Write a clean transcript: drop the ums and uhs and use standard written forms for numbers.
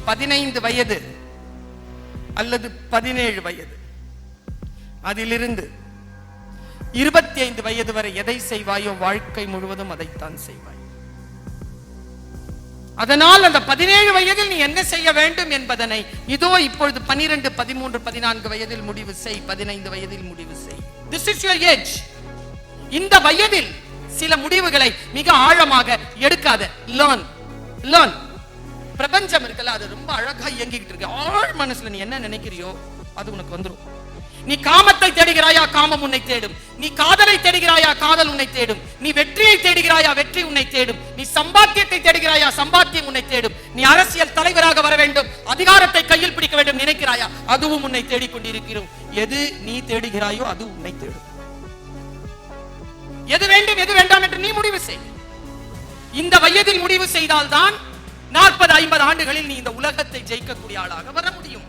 15 வயது அல்லது 17 வயது, அதிலிருந்து 25 வயது வரை எதை செய்வாயோ வாழ்க்கை முழுவதும் அதைத்தான் செய்வாய். அதனால் அந்த 17 வயதில் நீ என்ன செய்ய வேண்டும் என்பதனை இதோ இப்பொழுது 12, 13, 14 வயதில் முடிவு செய். 15 வயதில் முடிவு செய். This is your age. இந்த வயதில் சில முடிவுகளை மிக ஆழமாக எடுக்காத. Learn. பிரபஞ்சம் இருக்குல்ல, அது ரொம்ப அழகா இயங்கிட்டு இருக்கு. ஆழ் மனசுல நீ என்ன நினைக்கிறியோ அது உனக்கு வந்துரும். நீ காமத்தை தேடுகிறாயா, காமம் உன்னை தேடும். நீ காதலை தேடுகிறாயா, காதல் உன்னை தேடும். நீ வெற்றியை தேடுகிறாயா, வெற்றி உன்னை தேடும். நீ சம்பாத்தியத்தை தேடுகிறாயா, சம்பாத்தியம் உன்னை தேடும். நீ அரசியல் தலைவராக வர வேண்டும், அதிகாரத்தை கையில் பிடிக்க வேண்டும் நினைக்கிறாயா, அதுவும் உன்னை தேடிக்கொண்டிருக்கிறோம். எது நீ தேடுகிறாயோ அது உன்னை தேடும். எது வேண்டும் எது வேண்டாம் என்று நீ முடிவு செய். இந்த வயதில் முடிவு செய்தால்தான் 40, 50 ஆண்டுகளில் நீ இந்த உலகத்தை ஜெயிக்கக்கூடிய ஆளாக வர முடியும்.